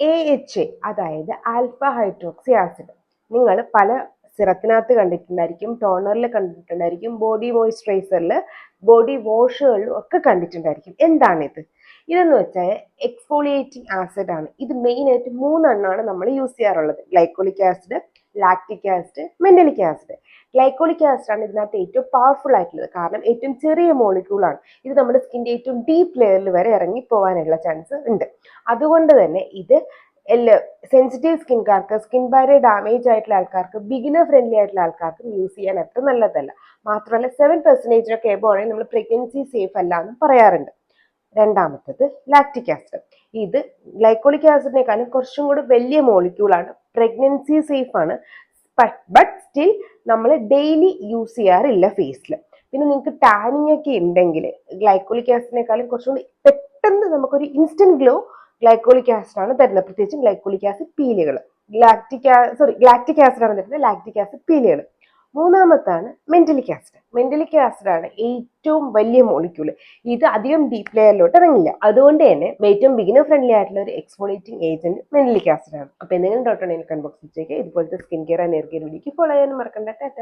AHA അതായത് alpha hydroxy acid. നിങ്ങൾ പല സിറത്തിനകത്ത് കണ്ടിട്ടുണ്ടായിരിക്കും, ടോണറിൽ കണ്ടിട്ടുണ്ടായിരിക്കും, ബോഡി മോയ്സ്ചറൈസറിൽ, ബോഡി വാഷുകളിലും ഒക്കെ കണ്ടിട്ടുണ്ടായിരിക്കും. എന്താണിത്? ഇതെന്ന് വെച്ചാൽ എക്സ്ഫോളിയേറ്റിംഗ് ആസിഡ് ആണ്. ഇത് മെയിനായിട്ട് 3 എണ്ണമാണ് നമ്മൾ യൂസ് ചെയ്യാറുള്ളത്: glycolic acid, lactic acid, mandelic acid. Glycolic acid ആണ് ഇതിനകത്ത് ഏറ്റവും പവർഫുൾ ആയിട്ടുള്ളത്, കാരണം ഏറ്റവും ചെറിയ മോളിക്യൂളാണ്. ഇത് നമ്മുടെ സ്കിൻ്റെ ഏറ്റവും ഡീപ്പ് ലെയറിൽ വരെ ഇറങ്ങി പോകാനുള്ള ചാൻസ് ഉണ്ട്. അതുകൊണ്ട് തന്നെ ഇത് സെൻസിറ്റീവ് സ്കിൻകാർക്ക്, സ്കിൻ ബാരിയർ ഡാമേജ് ആയിട്ടുള്ള ആൾക്കാർക്ക്, ബിഗിനർ ഫ്രണ്ട്ലി ആയിട്ടുള്ള ആൾക്കാർക്കും യൂസ് ചെയ്യാൻ അത്ര നല്ലതല്ല. മാത്രമല്ല 7% എബോ ആണെങ്കിൽ നമ്മൾ പ്രഗ്നൻസി സേഫ് അല്ല എന്ന് പറയാറുണ്ട്. രണ്ടാമത്തത് ലാക്റ്റിക് ആസിഡ്. ഇത് ഗ്ലൈക്കോളിക് ആസിഡിനേക്കാളും കുറച്ചും കൂടി വലിയ മോളിക്യൂളാണ്, പ്രഗ്നൻസി സേഫ് ആണ്. ബട്ട് സ്റ്റിൽ നമ്മൾ ഡെയിലി യൂസ് ചെയ്യാറില്ല ഫേസിൽ. പിന്നെ നിങ്ങൾക്ക് ടാനിങ് ഒക്കെ ഉണ്ടെങ്കിൽ ഗ്ലൈക്കോളിക് ആസിഡിനേക്കാളും കുറച്ചും കൂടി പെട്ടെന്ന് നമുക്കൊരു ഇൻസ്റ്റന്റ് ഗ്ലോ ഗ്ലൈക്കോളിക് ആസിഡ് ആണ് തരുന്നത്, പ്രത്യേകിച്ചും ഗ്ലൈക്കോളിക് ആസിഡ് പീലുകൾ. ഗ്ലാക്റ്റിക് ആസിഡ് ആണ് തരുന്നത്, lactic acid പീലുകൾ. മൂന്നാമത്താണ് മെന്റലിക് acid. Mandelic acid ആണ് ഏറ്റവും വലിയ മോളിക്യൂള്. ഇത് അധികം ഡീപ്പ് ലെയറിലോട്ട് ഇറങ്ങില്ല. അതുകൊണ്ട് തന്നെ ഏറ്റവും ബിഗിനർ ഫ്രണ്ട്ലി ആയിട്ടുള്ള ഒരു എക്സ്ഫോളിയേറ്റിംഗ് ഏജന്റ് മെന്റലിക് ആസിഡ് ആണ്. അപ്പൊ എന്തെങ്കിലും ഡൗട്ട് ഉണ്ടെങ്കിൽ കമന്റ് ബോക്സിൽ ഇതുപോലത്തെ skin care and hair care വീഡിയോക്ക് ഫോളോ ചെയ്യാനും മറക്കണ്ട. ടാറ്റ.